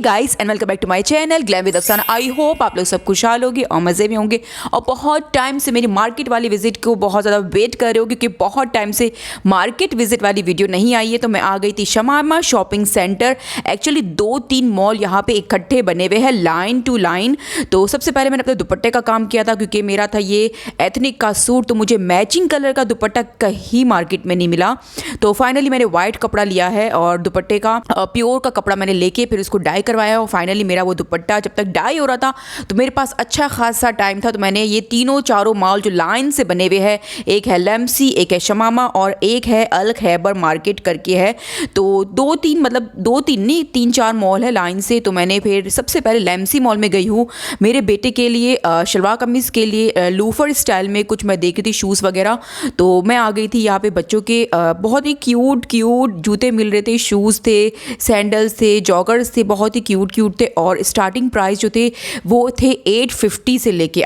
Guys and welcome back to my channel glam with Afsana. I hope आप लोग सब खुशहाल होंगे और मज़े में होंगे और बहुत टाइम से मेरी मार्केट वाली विजिट को बहुत ज़्यादा वेट कर रहे हो, क्योंकि बहुत टाइम से मार्केट विजिट वाली वीडियो नहीं आई है। तो मैं आ गई थी शमामा शॉपिंग सेंटर। एक्चुअली 2-3 मॉल यहाँ पे इकट्ठे बने हुए हैं लाइन टू लाइन। तो सबसे पहले मैंने अपने दुपट्टे का काम किया था, क्योंकि मेरा था ये एथनिक का सूट, तो मुझे मैचिंग कलर का दुपट्टा कहीं मार्केट में नहीं मिला। तो फाइनली मैंने वाइट कपड़ा लिया है और दुपट्टे का प्योर का कपड़ा मैंने लेके फिर उसको डाई करवाया और फाइनली मेरा वो दुपट्टा जब तक डाई हो रहा था तो मेरे पास अच्छा खासा टाइम था। तो मैंने ये तीनों चारों मॉल जो लाइन से बने हुए हैं, एक है लेमसी, एक है शमामा और एक है अल खैबर मार्केट करके है। तो 2-3 नहीं 3-4 मॉल है लाइन से। तो मैंने फिर सबसे पहले लेमसी मॉल में गई हूँ मेरे बेटे के लिए शलवार कमीज़ के लिए लूफर स्टाइल में कुछ मैं देख रही थी शूज़ वगैरह। तो मैं आ गई थी यहाँ पे बच्चों के बहुत ही क्यूट जूते मिल रहे थे, शूज़ थे, सैंडल्स थे, जॉगर्स थे, बहुत ही क्यूट थे। और स्टार्टिंग प्राइस जो थे वो थे 850 से लेके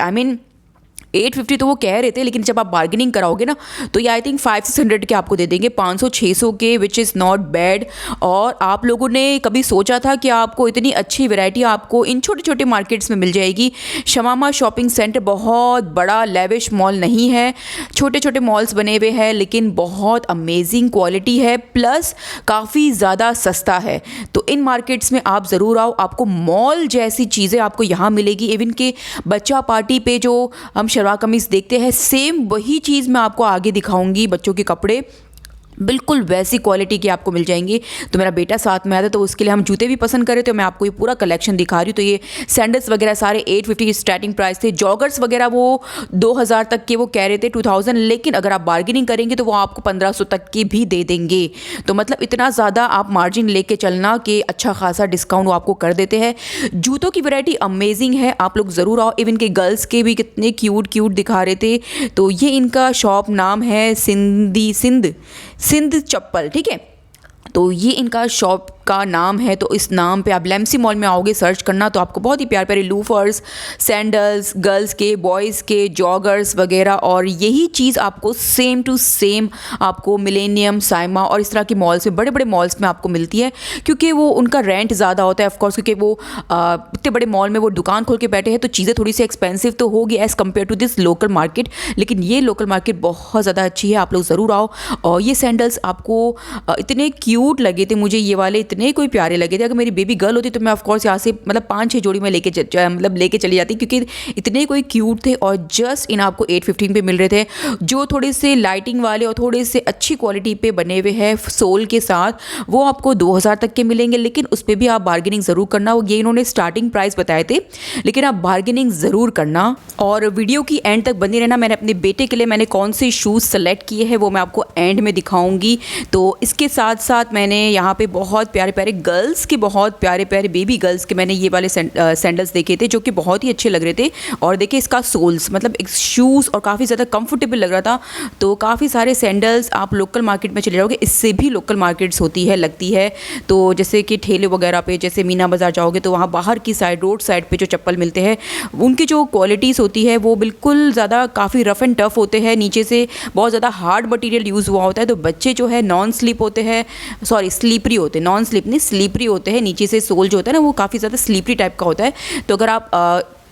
850 तो वो कह रहे थे, लेकिन जब आप बार्गेनिंग कराओगे ना तो ये आई थिंक 500-600 के आपको दे देंगे, 500-600 के, विच इज़ नॉट बैड। और आप लोगों ने कभी सोचा था कि आपको इतनी अच्छी वैरायटी आपको इन छोटे छोटे मार्केट्स में मिल जाएगी? शमामा शॉपिंग सेंटर बहुत बड़ा लेविश मॉल नहीं है, छोटे छोटे मॉल्स बने हुए हैं, लेकिन बहुत अमेजिंग क्वालिटी है, प्लस काफ़ी ज़्यादा सस्ता है। तो इन मार्केट्स में आप ज़रूर आओ, आपको मॉल जैसी चीज़ें आपको यहाँ मिलेगी। इवन के बच्चा पार्टी पे जो हम शलवार कमीज़ देखते हैं, सेम वही चीज़ मैं आपको आगे दिखाऊंगी। बच्चों के कपड़े बिल्कुल वैसी क्वालिटी के आपको मिल जाएंगे। तो मेरा बेटा साथ में आया था तो उसके लिए हम जूते भी पसंद करे, तो मैं आपको ये पूरा कलेक्शन दिखा रही हूँ। तो ये सैंडल्स वगैरह सारे 850 की स्टार्टिंग प्राइस थे। जॉगर्स वगैरह वो 2000 तक के वो कह रहे थे, 2000, लेकिन अगर आप बार्गेनिंग करेंगे तो वो आपको 1500 तक की भी दे देंगे। तो मतलब इतना ज़्यादा आप मार्जिन लेके चलना कि अच्छा खासा डिस्काउंट वो आपको कर देते हैं। जूतों की वैरायटी अमेजिंग है, आप लोग ज़रूर आओ। इवन के गर्ल्स के भी कितने क्यूट दिखा रहे थे। तो ये इनका शॉप नाम है सिंध चप्पल, ठीक है। तो ये इनका शॉप का नाम है। तो इस नाम पे आप लेमसी मॉल में आओगे सर्च करना तो आपको बहुत ही प्यारे लूफर्स, सैंडल्स, गर्ल्स के, बॉयज़ के, जॉगर्स वगैरह, और यही चीज़ आपको सेम टू सेम आपको मिलेनियम, साइमा और इस तरह के मॉल्स में, बड़े बड़े मॉल्स में आपको मिलती है, क्योंकि वो उनका रेंट ज़्यादा होता है ऑफकोर्स, क्योंकि वो इतने बड़े मॉल में वो दुकान खोल के बैठे हैं, तो चीज़ें थोड़ी सी एक्सपेंसिव तो होगी as compare to this local market. लेकिन ये लोकल मार्केट बहुत ज़्यादा अच्छी है, आप लोग ज़रूर आओ। और ये सैंडल्स आपको इतने क्यूट लगे थे, मुझे ये वाले इतने कोई प्यारे लगे थे। अगर मेरी बेबी गर्ल होती तो मैं ऑफ कोर्स यहाँ से 5-6 जोड़ी में लेके चली जाती, क्योंकि इतने कोई क्यूट थे। और जस्ट इन आपको 815 पे मिल रहे थे, जो थोड़े से लाइटिंग वाले और थोड़े से अच्छी क्वालिटी पे बने हुए हैं सोल के साथ, वो आपको 2000 तक के मिलेंगे। लेकिन उस पर भी आप बार्गेनिंग ज़रूर करना। ये इन्होंने स्टार्टिंग प्राइस बताए थे, लेकिन आप बार्गेनिंग ज़रूर करना। और वीडियो की एंड तक बनी रहना। मैंने अपने बेटे के लिए मैंने कौन से शूज़ सेलेक्ट किए हैं वो मैं आपको एंड में दिखाऊंगी। तो इसके साथ साथ मैंने यहाँ पे बहुत प्यारे गर्ल्स के, बहुत प्यारे बेबी गर्ल्स के मैंने ये वाले सैंडल्स देखे थे, जो कि बहुत ही अच्छे लग रहे थे। और देखिए इसका सोल्स, मतलब एक शूज़ और काफ़ी ज़्यादा कंफर्टेबल लग रहा था। तो काफ़ी सारे सैंडल्स आप लोकल मार्केट में चले जाओगे, इससे भी लोकल मार्केट्स लगती है। तो जैसे कि ठेले वगैरह पे, जैसे मीना बाज़ार जाओगे तो वहाँ बाहर की साइड, रोड साइड पे जो चप्पल मिलते हैं, उनकी जो क्वालिटीज़ होती है वो बिल्कुल ज़्यादा काफ़ी रफ़ एंड टफ़ होते हैं, नीचे से बहुत ज़्यादा हार्ड मटीरियल यूज़ हुआ होता है। तो बच्चे जो है नॉन स्लिप होते हैं, सॉरी स्लीपरी होते हैं, नॉन स्लिप नहीं स्लीपरी होते हैं। नीचे से सोल जो होता है ना वो काफ़ी ज़्यादा स्लीपरी टाइप का होता है। तो अगर आप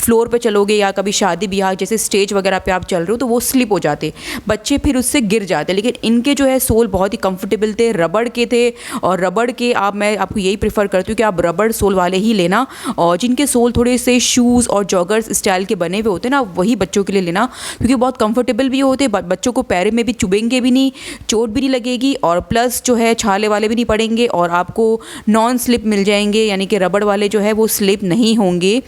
फ्लोर पे चलोगे या कभी शादी ब्याह जैसे स्टेज वगैरह पे आप चल रहे हो तो वो स्लिप हो जाते, बच्चे फिर उससे गिर जाते। लेकिन इनके जो है सोल बहुत ही कंफर्टेबल थे, रबड़ के थे। और रबड़ के मैं आपको यही प्रेफर करती हूँ कि आप रबड़ सोल वाले ही लेना, और जिनके सोल थोड़े से शूज़ और जॉगर्स स्टाइल के बने हुए होते हैं ना, वही बच्चों के लिए लेना, क्योंकि बहुत कंफर्टेबल भी होते, बच्चों को पैर में भी चुभेंगे भी नहीं, चोट भी नहीं लगेगी, और प्लस जो है छाले वाले भी नहीं पड़ेंगे, और आपको नॉन स्लिप मिल जाएंगे, यानी कि रबड़ वाले जो है वो स्लिप नहीं होंगे।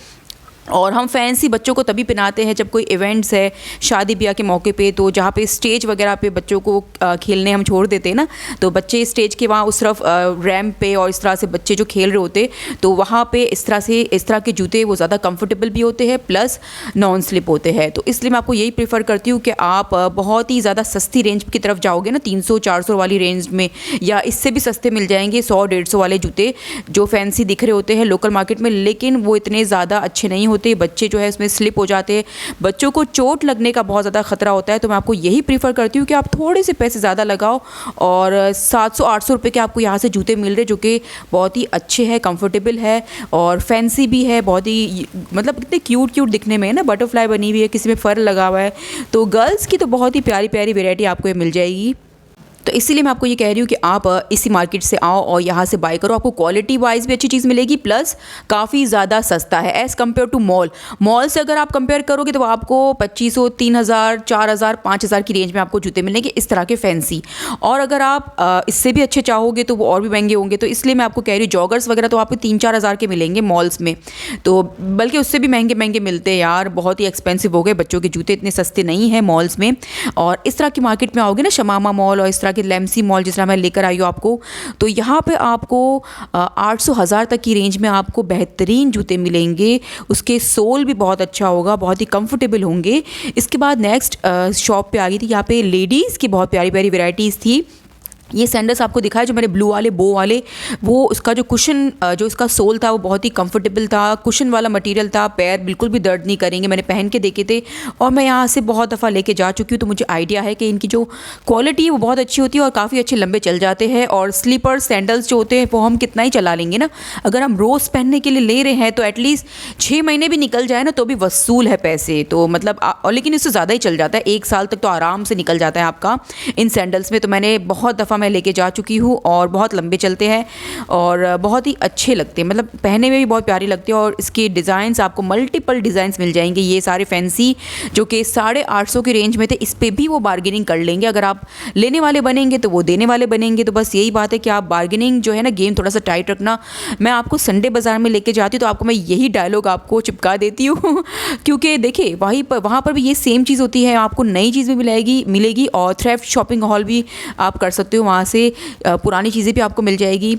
और हम फैंसी बच्चों को तभी पहनाते हैं जब कोई इवेंट्स है, शादी ब्याह के मौके पे, तो जहाँ पे स्टेज वगैरह पे बच्चों को खेलने हम छोड़ देते हैं ना, तो बच्चे स्टेज के वहाँ उस तरफ रैम्प पे और इस तरह से बच्चे जो खेल रहे होते, तो वहाँ पे इस तरह के जूते वो ज़्यादा कंफर्टेबल भी होते हैं, प्लस नॉन स्लिप होते हैं। तो इसलिए मैं आपको यही प्रेफर करती हूँ कि आप बहुत ही ज़्यादा सस्ती रेंज की तरफ जाओगे ना, 300-400 वाली रेंज में, या इससे भी सस्ते मिल जाएंगे 100-150 वाले जूते जो फैंसी दिख रहे होते हैं लोकल मार्केट में, लेकिन वो इतने ज़्यादा अच्छे नहीं होते। होते, बच्चे जो है इसमें स्लिप हो जाते हैं, बच्चों को चोट लगने का बहुत ज़्यादा खतरा होता है। तो मैं आपको यही प्रीफर करती हूँ कि आप थोड़े से पैसे ज़्यादा लगाओ और 700-800 रुपये के आपको यहाँ से जूते मिल रहे, जो कि बहुत ही अच्छे हैं, कंफर्टेबल है और फैंसी भी है, बहुत ही मतलब कितने क्यूट क्यूट दिखने में है ना, बटरफ्लाई बनी हुई है, किसी में फर लगा हुआ है। तो गर्ल्स की तो बहुत ही प्यारी प्यारी वैरायटी आपको ये मिल जाएगी। तो इसीलिए मैं आपको ये कह रही हूँ कि आप इसी मार्केट से आओ और यहाँ से बाय करो। आपको क्वालिटी वाइज भी अच्छी चीज़ मिलेगी, प्लस काफ़ी ज़्यादा सस्ता है एज़ कम्पेयर टू मॉल से अगर आप कंपेयर करोगे तो आपको 2500, 3000, 4000, 5000 की रेंज में आपको जूते मिलेंगे इस तरह के फैंसी। और अगर आप इससे भी अच्छे चाहोगे तो वो और भी महंगे होंगे। तो इसलिए मैं आपको कह रही हूँ जॉगर्स वगैरह तो आपको 3-4 हज़ार के मिलेंगे मॉल्स में, तो बल्कि उससे भी महंगे महंगे मिलते हैं यार, बहुत ही एक्सपेंसिव हो गए। बच्चों के जूते इतने सस्ते नहीं हैं मॉल्स में। और इस तरह की मार्केट में आओगे ना, शमामा मॉल और इस तरह के लेमसी मॉल जिस तरह मैं लेकर आई हूँ आपको, तो यहाँ पे आपको 800-1000 तक की रेंज में आपको बेहतरीन जूते मिलेंगे। उसके सोल भी बहुत अच्छा होगा, बहुत ही कंफर्टेबल होंगे। इसके बाद नेक्स्ट शॉप पे आ गई थी, यहाँ पे लेडीज़ की बहुत प्यारी प्यारी वैरायटीज़ थी। ये सैंडल्स आपको दिखाया जो मेरे ब्लू वाले बो वाले, वो उसका जो कुशन जो इसका सोल था वो बहुत ही कंफर्टेबल था, कुशन वाला मटेरियल था, पैर बिल्कुल भी दर्द नहीं करेंगे। मैंने पहन के देखे थे और मैं यहाँ से बहुत दफ़ा लेके जा चुकी हूँ, तो मुझे आइडिया है कि इनकी जो क्वालिटी है वो बहुत अच्छी होती है और काफ़ी अच्छे लंबे चल जाते हैं। और स्लीपर सैंडल्स जो होते हैं वो हम कितना ही चला लेंगे ना, अगर हम रोज़ पहनने के लिए ले रहे हैं तो एटलीस्ट 6 महीने भी निकल जाए ना तो भी वसूल है पैसे। तो मतलब और लेकिन इससे ज़्यादा ही चल जाता है, 1 साल तक तो आराम से निकल जाता है आपका इन सैंडल्स में। तो मैंने बहुत दफ़ा मैं लेके जा चुकी हूँ और बहुत लंबे चलते हैं और बहुत ही अच्छे लगते हैं, मतलब पहनने में भी बहुत प्यारी लगती है। और इसके डिज़ाइंस आपको मल्टीपल डिज़ाइंस मिल जाएंगे, ये सारे फैंसी जो कि 850 की रेंज में थे, इस पर भी वो बार्गेनिंग कर लेंगे। अगर आप लेने वाले बनेंगे तो वो देने वाले बनेंगे। तो बस यही बात है कि आप बार्गेनिंग जो है ना, गेम थोड़ा सा टाइट रखना। मैं आपको संडे बाज़ार में लेके जाती हूँ तो आपको मैं यही डायलॉग आपको चिपका देती हूँ क्योंकि देखिए वहाँ पर भी ये सेम चीज़ होती है, आपको नई चीज़ भी मिलेगी और थ्रिफ्ट शॉपिंग हॉल भी आप कर सकते हो, वहाँ से पुरानी चीज़ें भी आपको मिल जाएगी।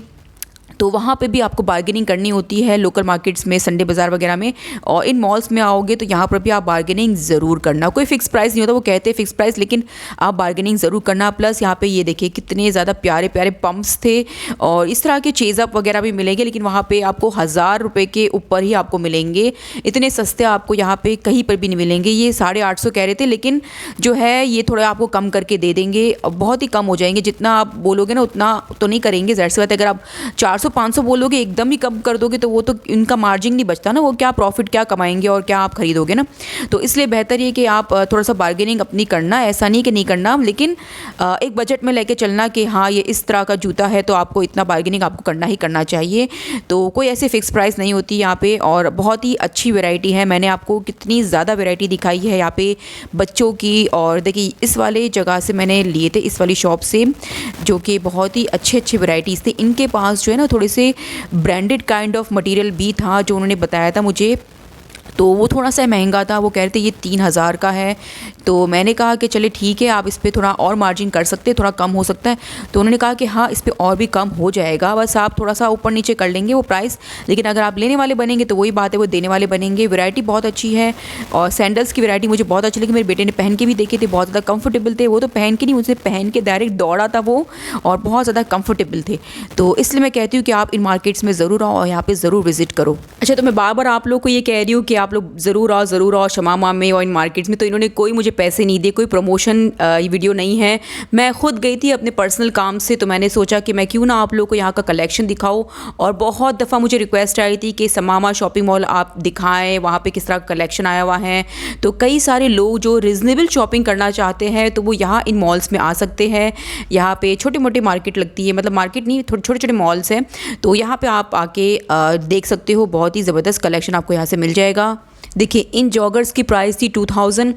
तो वहाँ पे भी आपको बार्गेनिंग करनी होती है लोकल मार्केट्स में, संडे बाज़ार वगैरह में। और इन मॉल्स में आओगे तो यहाँ पर भी आप बार्गेनिंग ज़रूर करना। कोई फिक्स प्राइस नहीं होता, वो कहते हैं फिक्स प्राइस, लेकिन आप बार्गेनिंग ज़रूर करना। प्लस यहाँ पे ये देखिए कितने ज़्यादा प्यारे प्यारे पम्प्स थे और इस तरह के चेज़अप वगैरह भी मिलेंगे, लेकिन वहाँ पर आपको 1000 रुपये के ऊपर ही आपको मिलेंगे। इतने सस्ते आपको यहाँ पर कहीं पर भी नहीं मिलेंगे। ये 850 कह रहे थे, लेकिन जो है ये थोड़ा आपको कम करके दे देंगे, बहुत ही कम हो जाएंगे। जितना आप बोलोगे ना उतना तो नहीं करेंगे, ज़ाहिर सी बात है। अगर आप 400-500 बोलोगे, एकदम ही कम कर दोगे तो वो तो इनका मार्जिन नहीं बचता ना, वो क्या प्रॉफिट क्या कमाएंगे और क्या आप खरीदोगे ना। तो इसलिए बेहतर ये कि आप थोड़ा सा बार्गेनिंग अपनी करना, ऐसा नहीं कि नहीं करना, लेकिन एक बजट में लेके चलना कि हाँ ये इस तरह का जूता है तो आपको इतना बार्गेनिंग आपको करना ही करना चाहिए। तो कोई ऐसे फिक्स प्राइस नहीं होती यहाँ पे और बहुत ही अच्छी वैरायटी है। मैंने आपको कितनी ज़्यादा वैरायटी दिखाई है यहाँ पे बच्चों की। और देखिए इस वाले जगह से मैंने लिए थे, इस वाली शॉप से, जो कि बहुत ही अच्छे अच्छे वैरायटीज़ थे। इनके पास जो है ना थोड़े से ब्रांडेड काइंड ऑफ मटेरियल भी था जो उन्होंने बताया था मुझे, तो वो थोड़ा सा महंगा था। वो कह रहे थे ये 3000 का है। तो मैंने कहा कि चले ठीक है, आप इस पर थोड़ा और मार्जिन कर सकते हैं, थोड़ा कम हो सकता है। तो उन्होंने कहा कि हाँ इस पर और भी कम हो जाएगा, बस आप थोड़ा सा ऊपर नीचे कर लेंगे वो प्राइस, लेकिन अगर आप लेने वाले बनेंगे तो वही बात है, वो देने वाले बनेंगे। वैरायटी बहुत अच्छी है और सैंडल्स की वैरायटी मुझे बहुत अच्छी लगी। मेरे बेटे ने पहन के भी देखे थे, बहुत ज़्यादा कंफर्टेबल थे। वो तो पहन के नहीं, मुझसे पहन के डायरेक्ट दौड़ा था वो, और बहुत ज़्यादा कंफर्टेबल थे। तो इसलिए मैं कहती हूँ कि आप इन मार्केट्स में ज़रूर आओ और यहाँ पर ज़रूर विजिट करो। अच्छा, तो मैं बार बार आप लोग को ये कह रही हूँ कि आप लोग ज़रूर आओ शमामा में और इन मार्केट्स में। तो इन्होंने कोई मुझे पैसे नहीं दिए, कोई प्रमोशन ये वीडियो नहीं है। मैं खुद गई थी अपने पर्सनल काम से, तो मैंने सोचा कि मैं क्यों ना आप लोगों को यहाँ का कलेक्शन दिखाऊं। और बहुत दफ़ा मुझे रिक्वेस्ट आई थी कि शमामा शॉपिंग मॉल आप दिखाएं, वहाँ पे किस तरह का कलेक्शन आया हुआ है। तो कई सारे लोग जो रिजनेबल शॉपिंग करना चाहते हैं तो वो यहाँ इन मॉल्स में आ सकते हैं। यहाँ पे छोटे मोटे मार्केट लगती है, मतलब मार्केट नहीं, छोटे छोटे मॉल्स हैं। तो यहाँ पर आप आके देख सकते हो, बहुत ही ज़बरदस्त कलेक्शन आपको यहाँ से मिल जाएगा। देखिए इन जॉगर्स की प्राइस थी 2000,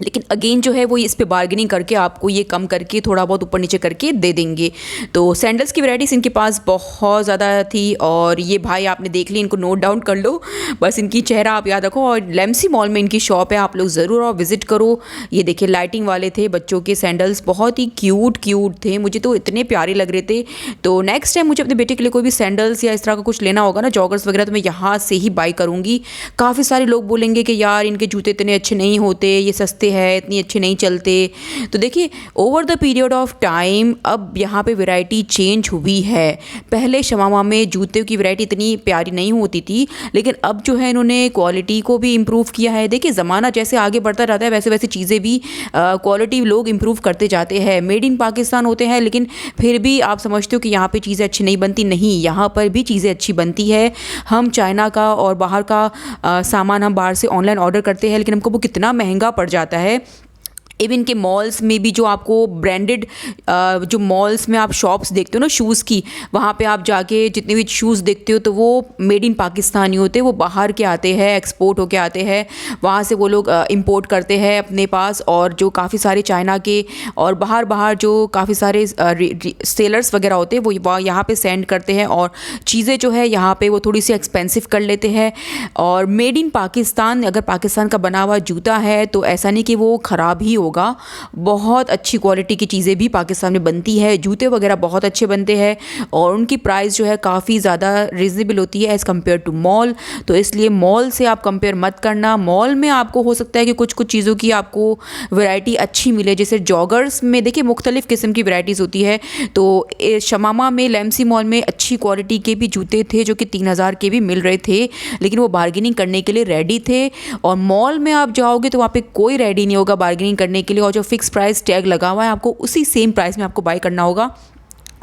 लेकिन अगेन जो है वो इस पे बार्गेनिंग करके आपको ये कम करके थोड़ा बहुत ऊपर नीचे करके दे देंगे। तो सैंडल्स की वैराइटीज़ इनके पास बहुत ज़्यादा थी और ये भाई आपने देख ली, इनको नोट डाउन कर लो, बस इनकी चेहरा आप याद रखो। और लेमसी मॉल में इनकी शॉप है, आप लोग ज़रूर और विज़िट करो। ये देखिए लाइटिंग वाले थे बच्चों के सैंडल्स, बहुत ही क्यूट थे, मुझे तो इतने प्यारे लग रहे थे। तो नेक्स्ट टाइम मुझे अपने बेटे के लिए कोई भी सैंडल्स या इस तरह का कुछ लेना होगा ना, जॉगर्स वगैरह, तो मैं यहाँ से ही बाई करूँगी। काफ़ी सारे लोग बोलेंगे कि यार इनके जूते इतने अच्छे नहीं होते, ये सस्ते चलते हैं, इतनी अच्छे नहीं चलते। तो देखिए over the period of time अब यहाँ पे वैरायटी चेंज हुई है। पहले शमामा में जूते की वैरायटी इतनी प्यारी नहीं होती थी, लेकिन अब जो है इन्होंने क्वालिटी को भी इम्प्रूव किया है। देखिए ज़माना जैसे आगे बढ़ता जाता है वैसे वैसे चीज़ें भी क्वालिटी लोग इम्प्रूव करते जाते हैं। मेड इन पाकिस्तान होते हैं, लेकिन फिर भी आप समझते हो कि यहाँ पे चीज़ें अच्छी नहीं बनती, नहीं, यहाँ पर भी चीज़ें अच्छी बनती है। हम चाइना का और बाहर का सामान हम बाहर से ऑनलाइन ऑर्डर करते हैं, लेकिन हमको वो कितना महंगा पड़ जाता है। इवन के मॉल्स में भी जो आपको ब्रांडेड जो मॉल्स में आप शॉप्स देखते हो ना शूज़ की, वहाँ पे आप जाके जितने भी शूज़ देखते हो तो वो मेड इन पाकिस्तान ही होते, वो बाहर के आते हैं, एक्सपोर्ट होके आते हैं, वहाँ से वो लोग इंपोर्ट करते हैं अपने पास। और जो काफ़ी सारे चाइना के और बाहर जो काफ़ी सारे सेलर्स वगैरह होते हैं वो यहाँ पे सेंड करते हैं, और चीज़ें जो है यहाँ पे वो थोड़ी सी एक्सपेंसिव कर लेते हैं। और मेड इन पाकिस्तान, अगर पाकिस्तान का बना हुआ जूता है तो ऐसा नहीं कि वो ख़राब ही होगा, बहुत अच्छी क्वालिटी की चीज़ें भी पाकिस्तान में बनती है। जूते वगैरह बहुत अच्छे बनते हैं और उनकी प्राइस जो है काफ़ी ज़्यादा रीज़नेबल होती है एज़ कम्पेयर टू मॉल। तो इसलिए मॉल से आप कंपेयर मत करना। मॉल में आपको हो सकता है कि कुछ कुछ चीज़ों की आपको वैरायटी अच्छी मिले, जैसे जॉगर्स में देखिए मुख्तलिफ़ किस्म की वैरायटीज़ होती है। तो शमामा में लेमसी मॉल में अच्छी क्वालिटी के भी जूते थे जो कि 3000 के भी मिल रहे थे, लेकिन वो बार्गेनिंग करने के लिए रेडी थे। और मॉल में आप जाओगे तो वहाँ पे कोई रेडी नहीं होगा बार्गेनिंग करने के लिए, और जो फिक्स प्राइस टैग लगा हुआ है आपको उसी सेम प्राइस में आपको बाय करना होगा।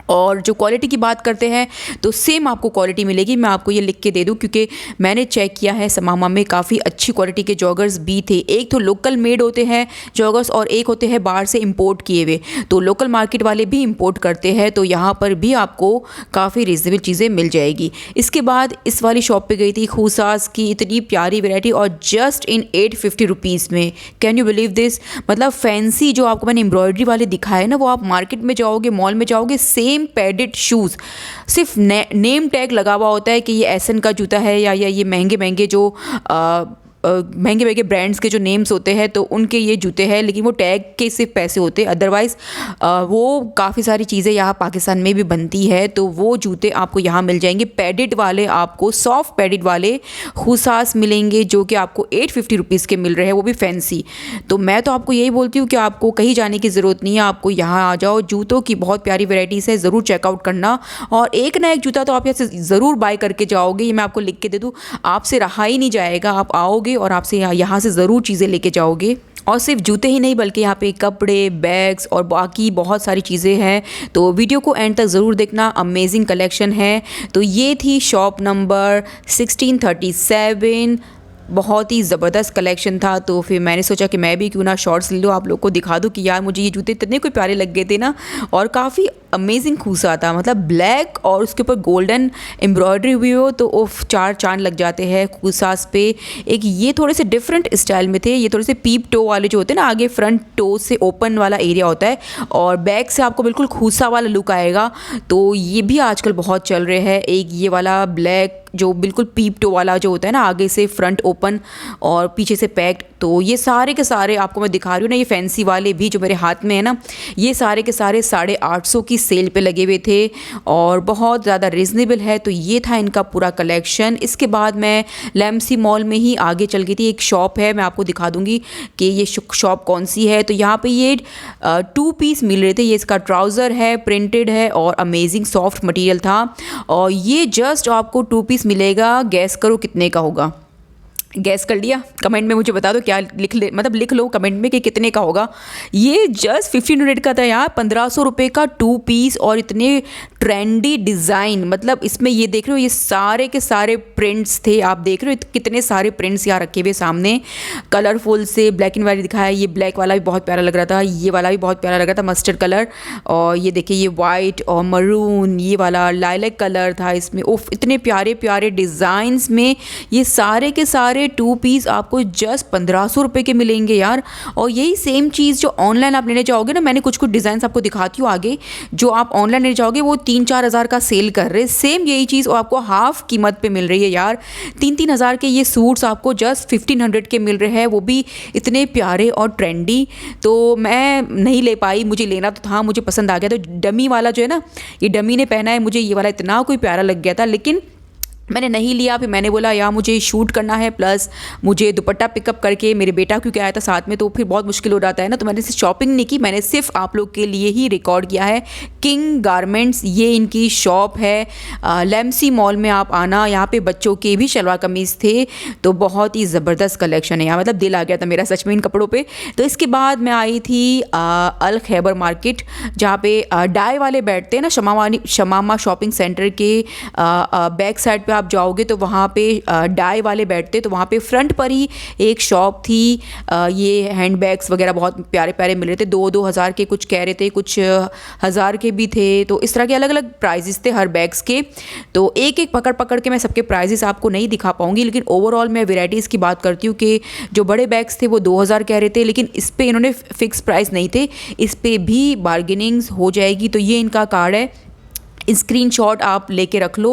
और जो क्वालिटी की बात करते हैं तो सेम आपको क्वालिटी मिलेगी। मैं आपको ये लिख के दे दूं क्योंकि मैंने चेक किया है, शमामा में काफ़ी अच्छी क्वालिटी के जॉगर्स भी थे। एक तो लोकल मेड होते हैं जॉगर्स और एक होते हैं बाहर से इंपोर्ट किए हुए। तो लोकल मार्केट वाले भी इंपोर्ट करते हैं, तो यहाँ पर भी आपको काफ़ी रिजनेबल चीज़ें मिल जाएगी। इसके बाद इस वाली शॉप पर गई थी, खूसास की इतनी प्यारी वैरायटी और जस्ट इन 850 रुपीज़ में। Can you believe this? मतलब फैंसी जो आपको मैंने एम्ब्रॉयडरी वाले दिखाए ना, वो आप मार्केट में जाओगे, मॉल में जाओगे, सेम पैडेड शूज़, सिर्फ नेम टैग लगा हुआ होता है कि ये एसन का जूता है या ये महंगे महंगे जो महंगे महंगे ब्रांड्स के जो नेम्स होते हैं तो उनके ये जूते हैं, लेकिन वो टैग के सिर्फ पैसे होते हैं। अदरवाइज़ वो काफ़ी सारी चीज़ें यहाँ पाकिस्तान में भी बनती है, तो वो जूते आपको यहाँ मिल जाएंगे। पैडेड वाले आपको सॉफ्ट पैडेड वाले खूसास मिलेंगे जो कि आपको 850 रुपीज़ के मिल रहे हैं, वो भी फैंसी। तो मैं तो आपको यही बोलती हूँ कि आपको कहीं जाने की ज़रूरत नहीं है, आपको यहाँ आ जाओ। जूतों की बहुत प्यारी वेराइटीज़ है, ज़रूर चेकआउट करना। और एक ना एक जूता तो आप यहाँ से ज़रूर बाय करके जाओगे, ये मैं आपको लिख के दे दूँ, आपसे रहा ही नहीं जाएगा। आप आओगे और आपसे यहाँ से ज़रूर चीज़ें लेके जाओगे। और सिर्फ जूते ही नहीं बल्कि यहाँ पे कपड़े, बैग्स और बाकी बहुत सारी चीज़ें हैं। तो वीडियो को एंड तक ज़रूर देखना, अमेजिंग कलेक्शन है। तो ये थी शॉप नंबर 1637, बहुत ही ज़बरदस्त कलेक्शन था। तो फिर मैंने सोचा कि मैं भी क्यों ना शॉर्ट्स ले लूँ, आप लोग को दिखा दूँ कि यार मुझे ये जूते इतने कोई प्यारे लग गए थे ना, और काफ़ी अमेजिंग खूसा था। मतलब ब्लैक और उसके ऊपर गोल्डन एम्ब्रॉयडरी हुई हो तो उफ, चार चांद लग जाते हैं खूसास पे। एक ये थोड़े से डिफरेंट स्टाइल में थे, ये थोड़े से पीप टो वाले जो होते हैं ना, आगे फ्रंट टो से ओपन वाला एरिया होता है और बैक से आपको बिल्कुल खूसा वाला लुक आएगा। तो ये भी आजकल बहुत चल रहे हैं। एक ये वाला ब्लैक जो बिल्कुल पीप टो वाला जो होता है ना, आगे से फ्रंट ओपन और पीछे से पैक्ड। तो ये सारे के सारे आपको मैं दिखा रही हूँ ना, ये फैंसी वाले भी जो मेरे हाथ में है ना, ये सारे के सारे 850 की सेल पे लगे हुए थे और बहुत ज़्यादा रिजनेबल है। तो ये था इनका पूरा कलेक्शन। इसके बाद मैं लेमसी मॉल में ही आगे चल गई थी। एक शॉप है, मैं आपको दिखा दूँगी कि ये शॉप कौन सी है। तो यहाँ पे ये 2 पीस मिल रहे थे। ये इसका ट्राउज़र है, प्रिंटेड है और अमेजिंग सॉफ्ट मटेरियल था। और ये जस्ट आपको 2 पीस मिलेगा। गैस करो कितने का होगा? गैस कर लिया? कमेंट में मुझे बता दो, क्या लिख लो कमेंट में कि कितने का होगा। ये जस्ट 1500 का था यार, 1500 रुपये का 2 पीस और इतने ट्रेंडी डिज़ाइन। मतलब इसमें ये देख रहे हो, ये सारे के सारे प्रिंट्स थे। आप देख रहे हो कितने सारे प्रिंट्स यहाँ रखे हुए सामने, कलरफुल से। ब्लैक एंड वाइट दिखाया, ये ब्लैक वाला भी बहुत प्यारा लग रहा था, ये वाला भी बहुत प्यारा लग रहा था, मस्टर्ड कलर। और ये देखिए, ये वाइट और मरून, ये वाला लाइलैक कलर था इसमें। उफ, इतने प्यारे प्यारे डिज़ाइंस में ये सारे के सारे 2 पीस आपको जस्ट 1500 रुपये के मिलेंगे यार। और यही सेम चीज़ जो ऑनलाइन आप लेने जाओगे ना, मैंने कुछ डिज़ाइन आपको दिखाती हूँ आगे, जो आप ऑनलाइन लेने जाओगे वो 3-4 हज़ार का सेल कर रहे हैं। सेम यही चीज़ आपको हाफ कीमत पे मिल रही है यार। 3-3 हज़ार के ये सूट्स आपको जस्ट 1500 के मिल रहे हैं, वो भी इतने प्यारे और ट्रेंडी। तो मैं नहीं ले पाई, मुझे लेना तो था, मुझे पसंद आ गया। तो डमी वाला जो है ना, ये डमी ने पहना है, मुझे ये वाला इतना कोई प्यारा लग गया था। लेकिन मैंने नहीं लिया। फिर मैंने बोला यार मुझे शूट करना है, प्लस मुझे दुपट्टा पिकअप करके, मेरे बेटा क्योंकि आया था साथ में, तो फिर बहुत मुश्किल हो जाता है ना। तो मैंने शॉपिंग नहीं की, मैंने सिर्फ आप लोग के लिए ही रिकॉर्ड किया है। किंग गारमेंट्स ये इनकी शॉप है, लेम्सी मॉल में आप आना। यहाँ पे बच्चों के भी शलवार कमीज़ थे, तो बहुत ही ज़बरदस्त कलेक्शन है यहाँ, मतलब दिल आ गया था मेरा सच में इन कपड़ों पे। तो इसके बाद मैं आई थी अल खैबर मार्केट, जहाँ पे डाई वाले बैठते हैं ना, शमामा शॉपिंग सेंटर के बैक साइड पे आप जाओगे तो वहाँ पे डाई वाले बैठते, तो वहाँ पे फ्रंट पर ही एक शॉप थी। ये हैंड बैग्स वगैरह बहुत प्यारे प्यारे मिल रहे थे, 2-2 हज़ार के कुछ कह रहे थे, कुछ हज़ार के भी थे। तो इस तरह के अलग अलग प्राइजेस थे हर बैग्स के। तो एक एक पकड़ पकड़ के मैं सबके प्राइजेस आपको नहीं दिखा पाऊंगी, लेकिन ओवरऑल मैं वेराइटीज़ की बात करती हूँ कि जो बड़े बैग्स थे वो 2000 कह रहे थे, लेकिन इस पर इन्होंने फिक्स प्राइस नहीं थे, इस पर भी बार्गेनिंग्स हो जाएगी। तो ये इनका कार्ड है, स्क्रीनशॉट आप लेके रख लो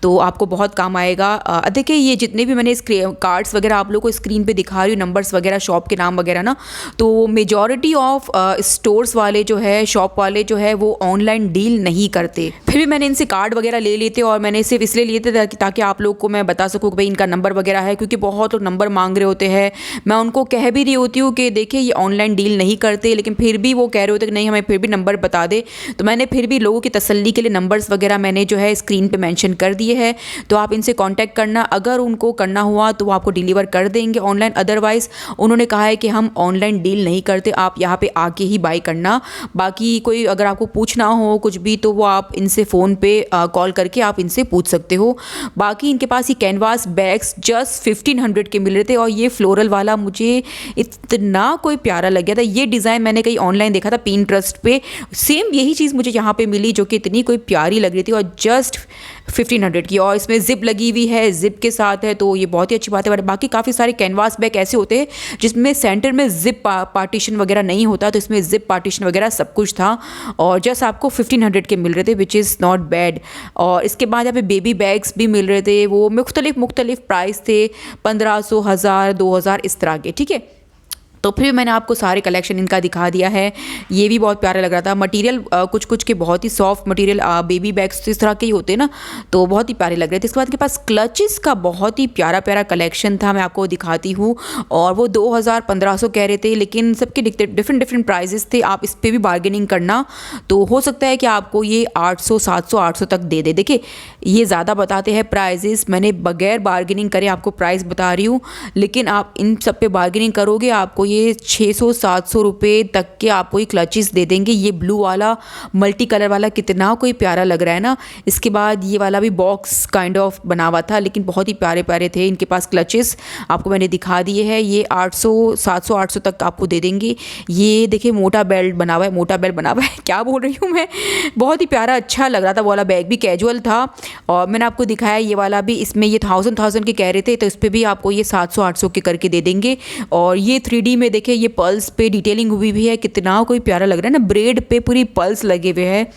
तो आपको बहुत काम आएगा। देखिए ये जितने भी मैंने कार्ड्स वगैरह आप लोगों को स्क्रीन पे दिखा रही हूँ, नंबर्स वगैरह, शॉप के नाम वगैरह ना, तो मेजॉरिटी ऑफ स्टोर्स वाले जो है, शॉप वाले जो है, वो ऑनलाइन डील नहीं करते। फिर भी मैंने इनसे कार्ड वगैरह ले लिए थे, और मैंने सिर्फ इसलिए लिए थे ताकि आप लोग को मैं बता सकूँ कि भाई इनका नंबर वगैरह है, क्योंकि बहुत लोग नंबर मांग रहे होते हैं। मैं उनको कह भी रही होती हूँ कि देखिए ये ऑनलाइन डील नहीं करते, लेकिन फिर भी वो कह रहे होते कि नहीं हमें फिर भी नंबर बता दे। तो मैंने फिर भी लोगों की तसल्ली के लिए नंबर्स वगैरह मैंने जो है स्क्रीन पे मेंशन कर दिए हैं, तो आप इनसे कांटेक्ट करना। अगर उनको करना हुआ तो वो आपको डिलीवर कर देंगे ऑनलाइन, अदरवाइज़ उन्होंने कहा है कि हम ऑनलाइन डील नहीं करते, आप यहाँ पे आके ही बाई करना। बाकी कोई अगर आपको पूछना हो कुछ भी तो वो आप इनसे फ़ोन पे कॉल करके आप इनसे पूछ सकते हो। बाकी इनके पास ये कैनवास बैग्स जस्ट 1500 के मिल रहे थे, और ये फ्लोरल वाला मुझे इतना कोई प्यारा लग गया था। ये डिज़ाइन मैंने कहीं ऑनलाइन देखा था पिंटरेस्ट पे, सेम यही चीज़ मुझे यहाँ पे मिली, जो कि इतनी कोई प्यारी लग रही थी, और जस्ट 1500 की, और इसमें जिप लगी हुई है, जिप के साथ है, तो ये बहुत ही अच्छी बात है। बाकी काफ़ी सारे कैनवास बैग ऐसे होते हैं जिसमें सेंटर में जिप पार्टीशन वगैरह नहीं होता, तो इसमें जिप पार्टीशन वगैरह सब कुछ था, और जस्ट आपको 1500 के मिल रहे थे, विच इज़ नॉट बैड। और इसके बाद यहाँ पे बेबी बैग्स भी मिल रहे थे, वो मुख्तलिफ प्राइस थे, 1500, 1000, 2000 इस तरह के, ठीक है। तो फिर मैंने आपको सारे कलेक्शन इनका दिखा दिया है। ये भी बहुत प्यारा लग रहा था, मटेरियल कुछ कुछ के बहुत ही सॉफ्ट मटेरियल, बेबी बैग्स इस तरह के ही होते हैं ना, तो बहुत ही प्यारे लग रहे थे। इसके बाद के पास क्लचेस का बहुत ही प्यारा प्यारा कलेक्शन था, मैं आपको दिखाती हूँ। और वो 2000, 1500 कह रहे थे, लेकिन सबके डिफरेंट प्राइजेस थे। आप इस पर भी बार्गेनिंग करना, तो हो सकता है कि आपको ये 800, 700, 800 तक दे दे। देखिए ये ज़्यादा बताते हैं प्राइजेस, मैंने बगैर बार्गेनिंग करे आपको प्राइस बता रही हूँ, लेकिन आप इन सब पे बार्गेनिंग करोगे आपको ये 600-700 रुपये तक के आपको ये क्लचेस दे देंगे। ये ब्लू वाला मल्टी कलर वाला कितना कोई प्यारा लग रहा है ना। इसके बाद ये वाला भी बॉक्स काइंड ऑफ बना हुआ था, लेकिन बहुत ही प्यारे प्यारे थे इनके पास क्लचेस, आपको मैंने दिखा दिए हैं। ये 800, 700, 800 तक आपको दे देंगे। ये देखिए मोटा बेल्ट बना हुआ है, मोटा बेल्ट बना हुआ है क्या बोल रही हूँ मैं, बहुत ही प्यारा अच्छा लग रहा था। वो वाला बैग भी कैजुअल था, और मैंने आपको दिखाया ये वाला भी, इसमें ये 1000 के कह रहे थे, तो इस पर भी आपको ये 700, 800 के करके दे देंगे। और ये 3D में देखिए ये पल्स पे डिटेलिंग हुई भी है, कितना कोई प्यारा लग रहा है ना, ब्रेड पे पूरी पल्स लगे हुए हैं।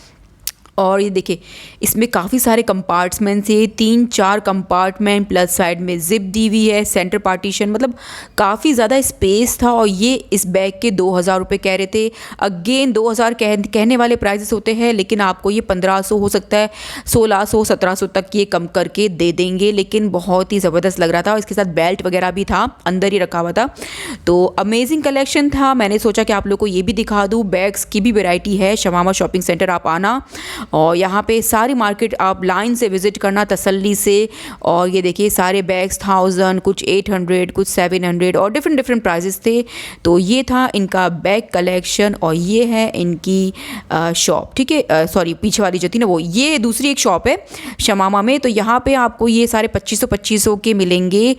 और ये देखिए इसमें काफ़ी सारे कंपार्टमेंट्स है, 3-4 कंपार्टमेंट, प्लस साइड में जिप दी हुई है, सेंटर पार्टीशन, मतलब काफ़ी ज़्यादा स्पेस था। और ये इस बैग के 2000 रुपये कह रहे थे। अगेन 2000 कहने वाले प्राइसेस होते हैं, लेकिन आपको ये 1500 हो सकता है, 1600, 1700 तक ये कम करके दे देंगे। लेकिन बहुत ही ज़बरदस्त लग रहा था, और इसके साथ बेल्ट वगैरह भी था, अंदर ही रखा हुआ था। तो अमेजिंग कलेक्शन था। मैंने सोचा कि आप लोग को ये भी दिखा दूँ। बैग्स की भी वेराइटी है, शमामा शॉपिंग सेंटर आप आना, और यहाँ पे सारी मार्केट आप लाइन से विज़िट करना तसल्ली से। और ये देखिए सारे बैग्स 1000, कुछ 800, कुछ 700, और डिफरेंट प्राइजेस थे। तो ये था इनका बैग कलेक्शन, और ये है इनकी शॉप, ठीक है। सॉरी, पीछे वाली जो थी ना वो, ये दूसरी एक शॉप है शमामा में। तो यहाँ पे आपको ये सारे 2500 के मिलेंगे।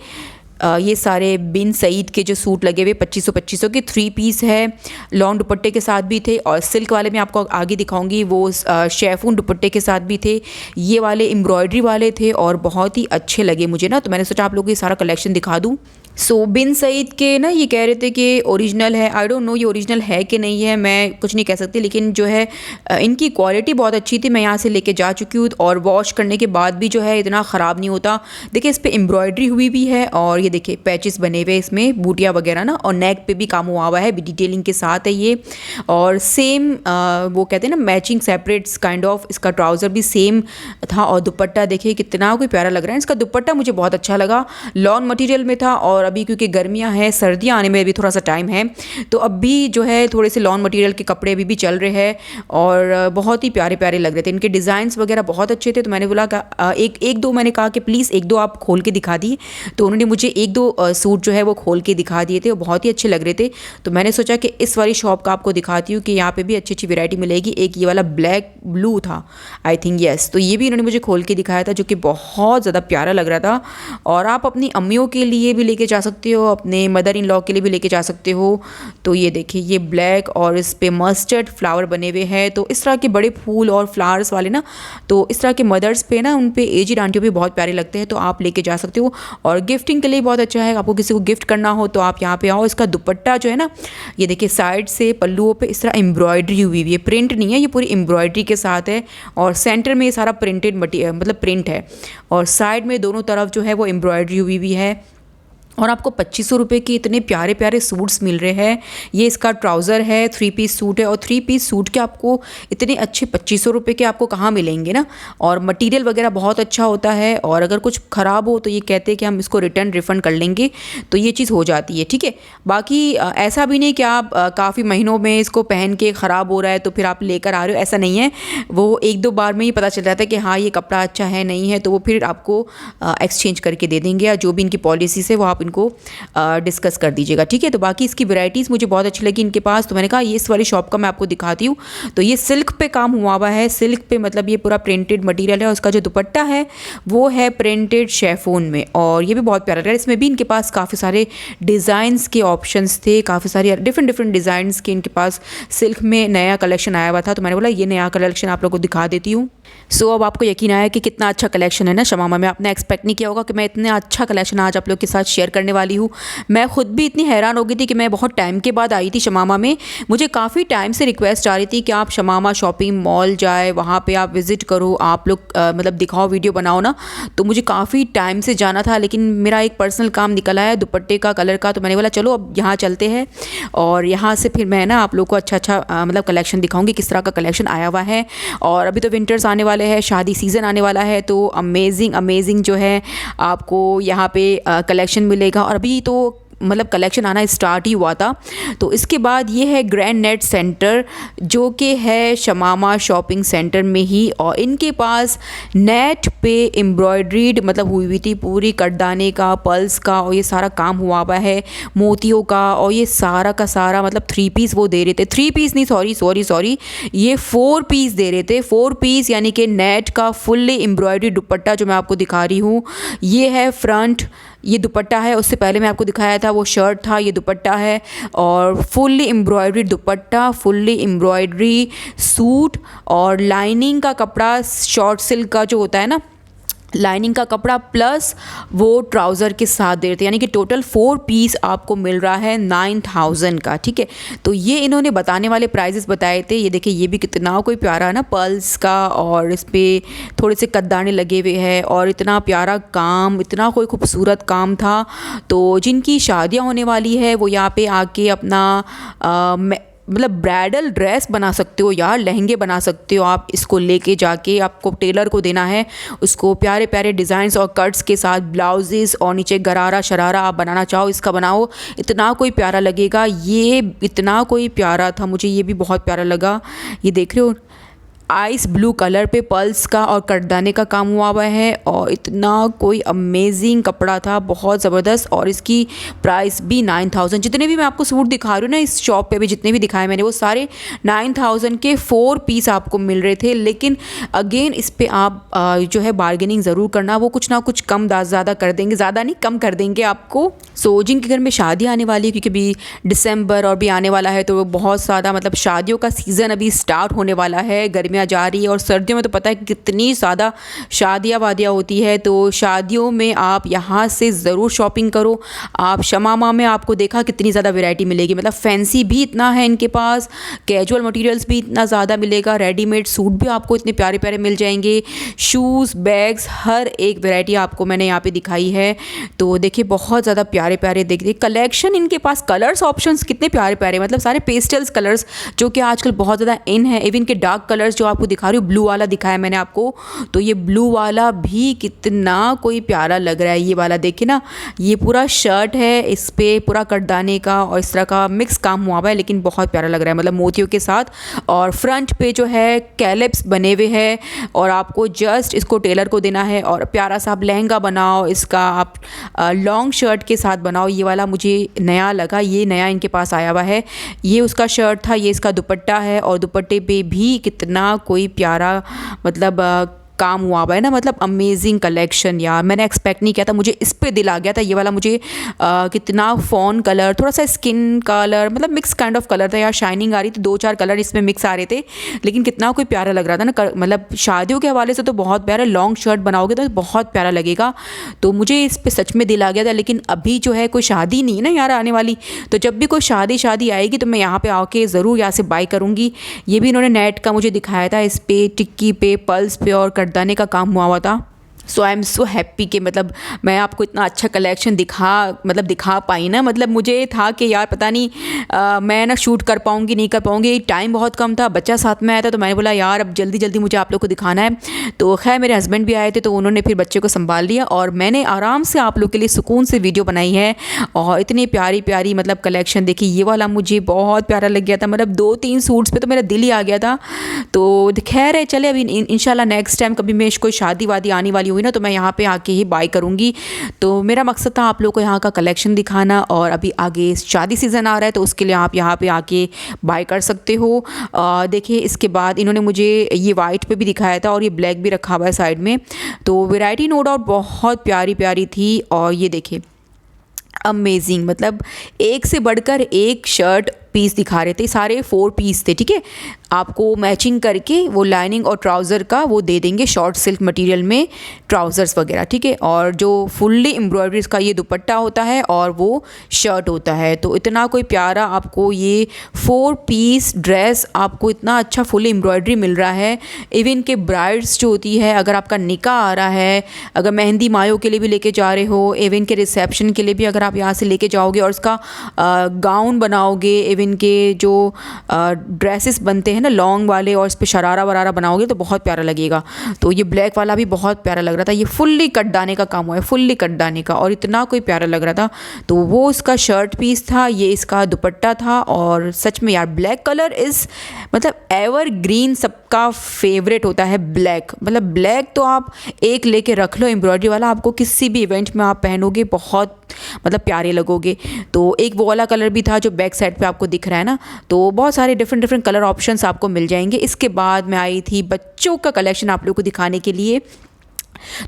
ये सारे बिन सईद के जो सूट लगे हुए 2500 के 3 पीस है, लॉन्ग दुपट्टे के साथ भी थे। और सिल्क वाले में आपको आगे दिखाऊंगी, वो शेफून दुपट्टे के साथ भी थे। ये वाले एम्ब्रॉयडरी वाले थे, और बहुत ही अच्छे लगे मुझे ना, तो मैंने सोचा आप लोगों को ये सारा कलेक्शन दिखा दूँ। सो बिन सईद के ना ये कह रहे थे कि ओरिजिनल है। आई डोंट नो ये ओरिजिनल है कि नहीं है, मैं कुछ नहीं कह सकती, लेकिन जो है इनकी क्वालिटी बहुत अच्छी थी। मैं यहाँ से लेके जा चुकी हूँ और वॉश करने के बाद भी जो है इतना ख़राब नहीं होता। देखिए इस पर एम्ब्रॉयडरी हुई भी है और ये देखिए पैचेस बने हुए इसमें, बूटियाँ वगैरह ना, और नेक पे भी काम हुआ हुआ है, डिटेलिंग के साथ है ये। और सेम वो कहते हैं ना मैचिंग सेपरेट्स काइंड ऑफ, इसका ट्राउज़र भी सेम था। और दुपट्टा देखिए कितना कोई प्यारा लग रहा है। इसका दुपट्टा मुझे बहुत अच्छा लगा, लॉन मटेरियल में था। और अभी क्योंकि गर्मियां हैं, सर्दियां आने में भी थोड़ा सा टाइम है, तो अब भी जो है थोड़े से लॉन मटेरियल के कपड़े अभी भी चल रहे हैं और बहुत ही प्यारे प्यारे लग रहे थे। इनके डिज़ाइंस वगैरह बहुत अच्छे थे। तो मैंने बोला एक दो, मैंने कहा कि प्लीज़ एक दो आप खोल के दिखा दिए। तो उन्होंने मुझे एक दो सूट जो है वो खोल के दिखा दिए थे, वो बहुत ही अच्छे लग रहे थे। तो मैंने सोचा कि इस वाली शॉप का आपको दिखाती हूँ कि यहाँ पे भी अच्छी अच्छी वैरायटी मिलेगी। एक ये वाला ब्लैक ब्लू था आई थिंक, येस, तो ये भी इन्होंने मुझे खोल के दिखाया था, जो कि बहुत ज़्यादा प्यारा लग रहा था। और आप अपनी अम्मियों के लिए भी लेके जा सकते हो, अपने मदर इन लॉ के लिए भी लेके जा सकते हो। तो ये देखिए ये ब्लैक और इस पे मस्टर्ड फ्लावर बने हुए हैं। तो इस तरह के बड़े फूल और फ्लावर्स वाले ना, तो इस तरह के मदर्स पे ना, उन पे एजिड आंटियों पे बहुत प्यारे लगते हैं, तो आप लेके जा सकते हो। और गिफ्टिंग के लिए बहुत अच्छा है, आपको किसी को गिफ्ट करना हो तो आप यहाँ पे आओ। इसका दुपट्टा जो है ना, ये देखिए साइड से पल्लुओं पे इस तरह एम्ब्रॉयडरी हुई हुई है, प्रिंट नहीं है, ये पूरी एम्ब्रॉयडरी के साथ है। और सेंटर में ये सारा प्रिंटेड मटीरियल मतलब प्रिंट है, और साइड में दोनों तरफ जो है वो एम्ब्रॉयडरी हुई हुई है। और आपको 2500 रुपये के इतने प्यारे प्यारे सूट्स मिल रहे हैं। ये इसका ट्राउज़र है, 3 पीस सूट है, और 3 पीस सूट के आपको इतने अच्छे 2500 रुपये के आपको कहाँ मिलेंगे ना। और मटेरियल वगैरह बहुत अच्छा होता है, और अगर कुछ ख़राब हो तो ये कहते हैं कि हम इसको रिटर्न रिफ़ंड कर लेंगे, तो ये चीज़ हो जाती है, ठीक है। बाकी ऐसा भी नहीं कि आप काफ़ी महीनों में इसको पहन के ख़राब हो रहा है तो फिर आप लेकर आ रहे हो, ऐसा नहीं है। वो एक दो बार में ही पता चल जाता है कि हाँ ये कपड़ा अच्छा है नहीं है, तो वो फिर आपको एक्सचेंज करके दे देंगे, या जो भी इनकी पॉलिसीज़ है वो आप इनको डिस्कस कर दीजिएगा, ठीक है। तो बाकी इसकी वैरायटीज़ मुझे बहुत अच्छी लगी इनके पास, तो मैंने कहा ये इस वाली शॉप का मैं आपको दिखाती हूँ। तो ये सिल्क पे काम हुआ हुआ है, सिल्क पे मतलब ये पूरा प्रिंटेड मटेरियल है। उसका जो दुपट्टा है वो है प्रिंटेड शेफोन में, और ये भी बहुत प्यारा है। इसमें भी इनके पास काफ़ी सारे डिज़ाइंस के ऑप्शंस थे, काफ़ी सारे डिफरेंट डिज़ाइंस के इनके पास सिल्क में नया कलेक्शन आया हुआ था। तो मैंने बोला ये नया कलेक्शन आप लोगों को दिखा देती हूँ। सो अब आपको यकीन आया कि कितना अच्छा कलेक्शन है ना शमामा में। आपने एक्सपेक्ट नहीं किया होगा कि मैं इतना अच्छा कलेक्शन आज आप लोग के साथ शेयर करने वाली हूँ। मैं खुद भी इतनी हैरान हो गई थी कि मैं बहुत टाइम के बाद आई थी शमामा में। मुझे काफ़ी टाइम से रिक्वेस्ट आ रही थी कि आप शमामा शॉपिंग मॉल जाए, वहाँ पे आप विज़िट करो, आप लोग मतलब दिखाओ, वीडियो बनाओ ना। तो मुझे काफ़ी टाइम से जाना था, लेकिन मेरा एक पर्सनल काम निकल आया दुपट्टे का कलर का। तो मैंने बोला चलो अब यहाँ चलते हैं, और यहाँ से फिर मैं ना आप लोग को अच्छा मतलब कलेक्शन दिखाऊंगी, किस तरह का कलेक्शन आया हुआ है। और अभी तो विंटर्स आने वाले हैं, शादी सीज़न आने वाला है, तो अमेजिंग जो है आपको यहाँ पे कलेक्शन मिलेगा। और अभी तो मतलब कलेक्शन आना स्टार्ट ही हुआ था। तो इसके बाद ये है ग्रैंड नेट सेंटर, जो कि है शमामा शॉपिंग सेंटर में ही, और इनके पास नेट पे एम्ब्रॉयड्रीड मतलब हुई हुई थी, पूरी कटदाने का, पल्स का, और ये सारा काम हुआ हुआ है मोतियों का। और ये सारा का सारा मतलब 3 पीस वो दे रहे थे, 3 पीस नहीं, सॉरी, ये 4 पीस दे रहे थे। 4 पीस यानी कि नेट का फुल्ली एम्ब्रॉयड्री दुपट्टा जो मैं आपको दिखा रही हूँ। ये है फ्रंट, ये दुपट्टा है। उससे पहले मैं आपको दिखाया था वो शर्ट था, ये दुपट्टा है, और फुल्ली एम्ब्रॉयडरी दुपट्टा, फुल्ली एम्ब्रॉयडरी सूट, और लाइनिंग का कपड़ा, शॉर्ट सिल्क का जो होता है ना, लाइनिंग का कपड़ा प्लस वो ट्राउज़र के साथ दे रहे थे। यानी कि टोटल 4 पीस आपको मिल रहा है 9000 का, ठीक है। तो ये इन्होंने बताने वाले प्राइजेस बताए थे। ये देखिए ये भी कितना कोई प्यारा है ना, पर्ल्स का, और इस पर थोड़े से कद्दाने लगे हुए हैं, और इतना प्यारा काम, इतना कोई खूबसूरत काम था। तो जिनकी शादियाँ होने वाली है वो यहाँ पे आके अपना मतलब ब्राइडल ड्रेस बना सकते हो यार, लहंगे बना सकते हो आप। इसको लेके जाके आपको टेलर को देना है, उसको प्यारे प्यारे डिज़ाइंस और कट्स के साथ ब्लाउजेस, और नीचे गरारा शरारा आप बनाना चाहो इसका बनाओ, इतना कोई प्यारा लगेगा। ये इतना कोई प्यारा था, मुझे ये भी बहुत प्यारा लगा। ये देख रहे हो आइस ब्लू कलर पे पर्ल्स का और कटदाने का काम हुआ हुआ है, और इतना कोई अमेजिंग कपड़ा था, बहुत ज़बरदस्त। और इसकी प्राइस भी 9000। जितने भी मैं आपको सूट दिखा रही हूँ ना इस शॉप पे भी, जितने भी दिखाए मैंने, वो सारे 9000 के 4 पीस आपको मिल रहे थे। लेकिन अगेन इस पर आप जो है बार्गेनिंग ज़रूर करना, वो कुछ ना कुछ कम ज़्यादा कर देंगे, ज़्यादा नहीं कम कर देंगे आपको। सो जिनके घर में शादी आने वाली है, क्योंकि अभी दिसंबर और भी आने वाला है, तो बहुत ज़्यादा मतलब शादियों का सीज़न अभी स्टार्ट होने वाला है, गर्मियाँ गर्मियाँ जा रही है और सर्दियों में तो पता है कि कितनी ज़्यादा शादियाँ वादियाँ होती है, तो शादियों में आप यहाँ से ज़रूर शॉपिंग करो। आप शमामा में आपको देखा कितनी ज़्यादा वैरायटी मिलेगी, मतलब फैंसी भी इतना है इनके पास, कैजुअल मटेरियल्स भी इतना ज़्यादा मिलेगा, रेडीमेड सूट भी आपको इतने प्यारे प्यारे मिल जाएंगे, शूज़, बैग्स, हर एक वैरायटी आपको मैंने यहाँ पे दिखाई है। तो देखिए बहुत ज़्यादा प्यारे प्यारे देखिए कलेक्शन इनके पास, कलर्स ऑप्शंस कितने प्यारे प्यारे, मतलब सारे पेस्टल्स कलर्स जो कि आजकल बहुत ज़्यादा इन है। इवन के डार्क कलर्स जो आपको दिखा रही हूँ, ब्लू वाला दिखाया मैंने आपको, तो ये ब्लू वाला भी कितना कोई प्यारा लग रहा है। ये वाला देखिए ना, ये पूरा शर्ट है, इस पे पूरा कटदाने का और इस तरह का मिक्स काम हुआ हुआ है, लेकिन बहुत प्यारा लग रहा है, मतलब मोतियों के साथ। और फ्रंट पे जो है कैलिप्स बने हुए हैं और आपको जस्ट इसको टेलर को देना है और प्यारा सा आप लहंगा बनाओ, इसका आप लॉन्ग शर्ट के साथ बनाओ। ये वाला मुझे नया लगा, ये नया इनके पास आया हुआ है। ये उसका शर्ट था, ये इसका दुपट्टा है और दुपट्टे पे भी कितना कोई प्यारा मतलब काम हुआ हुआ है ना, मतलब अमेजिंग कलेक्शन यार। मैंने एक्सपेक्ट नहीं किया था, मुझे इस पे दिल आ गया था। ये वाला मुझे कितना फॉन कलर, थोड़ा सा स्किन कलर, मतलब मिक्स काइंड ऑफ कलर था यार, शाइनिंग आ रही थी, 2-4 कलर इसमें मिक्स आ रहे थे, लेकिन कितना कोई प्यारा लग रहा था ना। मतलब शादियों के हवाले से तो बहुत प्यारा, लॉन्ग शर्ट बनाओगे तो बहुत प्यारा लगेगा। तो मुझे इस पर सच में दिल आ गया था, लेकिन अभी जो है कोई शादी नहीं है ना यार आने वाली, तो जब भी कोई शादी आएगी तो मैं यहाँ पे आके ज़रूर यहाँ से बाय करूँगी। ये भी इन्होंने नेट का मुझे दिखाया था, इस पे टिक्की पे, पल्स पे और दाने का काम हुआ था। सो आई एम सो हैप्पी कि मतलब मैं आपको इतना अच्छा कलेक्शन दिखा पाई ना। मतलब मुझे था कि यार पता नहीं मैं ना शूट कर पाऊँगी नहीं कर पाऊँगी, टाइम बहुत कम था, बच्चा साथ में आया था, तो मैंने बोला यार अब जल्दी जल्दी मुझे आप लोग को दिखाना है। तो खैर मेरे हस्बैंड भी आए थे, तो उन्होंने फिर बच्चे को संभाल लिया और मैंने आराम से आप लोग के लिए सुकून से वीडियो बनाई है। और इतनी प्यारी प्यारी मतलब कलेक्शन देखी, ये वाला मुझे बहुत प्यारा लग गया था, मतलब 2-3 सूट्स पे तो मेरा दिल ही आ गया था। तो खैर है, चले अभी इंशाल्लाह नेक्स्ट टाइम कभी मैं कोई शादी वादी आने वाली हुई ना, तो मैं यहाँ पे आके ही बाय करूँगी। तो मेरा मकसद था आप लोग को यहाँ का कलेक्शन दिखाना, और अभी आगे शादी सीज़न आ रहा है तो उसके लिए आप यहाँ पे आके बाय कर सकते हो। देखिए इसके बाद इन्होंने मुझे ये वाइट पे भी दिखाया था और ये ब्लैक भी रखा हुआ है साइड में। तो वैरायटी नो डाउट बहुत प्यारी प्यारी थी। और ये देखिए अमेजिंग, मतलब एक से बढ़कर एक शर्ट पीस दिखा रहे थे, सारे 4 पीस थे, ठीक है। आपको मैचिंग करके वो लाइनिंग और ट्राउज़र का वो दे देंगे, शॉर्ट सिल्क मटेरियल में ट्राउज़र्स वगैरह, ठीक है। और जो फुल्ली एम्ब्रॉयडरी का ये दुपट्टा होता है और वो शर्ट होता है। तो इतना कोई प्यारा आपको ये 4 पीस ड्रेस आपको इतना अच्छा फुल्ली एम्ब्रॉयडरी मिल रहा है। इवन के ब्राइड्स जो होती है, अगर आपका निकाह आ रहा है, अगर मेहंदी मायों के लिए भी लेके जा रहे हो, इवन के रिसेप्शन के लिए भी अगर आप यहाँ से लेके जाओगे और उसका गाउन बनाओगे, इनके जो ड्रेसेस बनते हैं ना लॉन्ग वाले, और इस पे शरारा वरारा बनाओगे तो बहुत प्यारा लगेगा। तो ये ब्लैक वाला भी बहुत प्यारा लग रहा था, ये फुल्ली कटदाने का काम हुआ है, फुल्ली कटदाने का, और इतना कोई प्यारा लग रहा था। तो वो इसका शर्ट पीस था, ये इसका दुपट्टा था। और सच में यार ब्लैक कलर इज़ मतलब एवर ग्रीन, सबका फेवरेट होता है ब्लैक। मतलब ब्लैक तो आप एक लेके रख लो एम्ब्रॉयडरी वाला, आपको किसी भी इवेंट में आप पहनोगे बहुत मतलब प्यारे लगोगे। तो एक वो वाला कलर भी था जो बैक साइड पे आपको दिख रहा है ना। तो बहुत सारे डिफरेंट कलर ऑप्शंस आपको मिल जाएंगे। इसके बाद मैं आई थी बच्चों का कलेक्शन आप लोगों को दिखाने के लिए।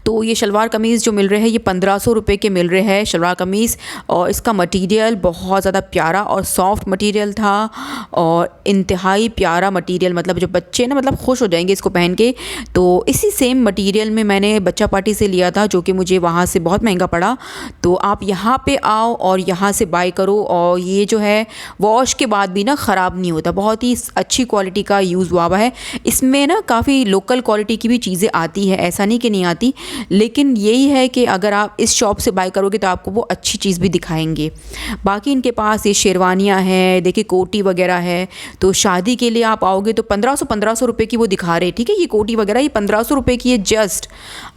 तो ये शलवार कमीज़ जो मिल रहे हैं ये 1500 रुपये के मिल रहे हैं शलवार कमीज़। और इसका मटेरियल बहुत ज़्यादा प्यारा और सॉफ्ट मटेरियल था, और इंतहाई प्यारा मटेरियल, मतलब जो बच्चे ना मतलब खुश हो जाएंगे इसको पहन के। तो इसी सेम मटेरियल में मैंने बच्चा पार्टी से लिया था, जो कि मुझे वहाँ से बहुत महंगा पड़ा। तो आप यहाँ पे आओ और यहाँ से बाय करो। और ये जो है वॉश के बाद भी ना ख़राब नहीं होता, बहुत ही अच्छी क्वालिटी का यूज़ हुआ हुआ है। इसमें ना काफ़ी लोकल क्वालिटी की भी चीज़ें आती है, ऐसा नहीं कि नहीं आती, लेकिन यही है कि अगर आप इस शॉप से बाय करोगे तो आपको वो अच्छी चीज़ भी दिखाएंगे। बाकी इनके पास ये शेरवानियाँ हैं, देखिए कोटी वगैरह है। तो शादी के लिए आप आओगे तो 1500 रुपये की वो दिखा रहे, ठीक है। ये कोटी वगैरह ये 1500 रुपये की है जस्ट।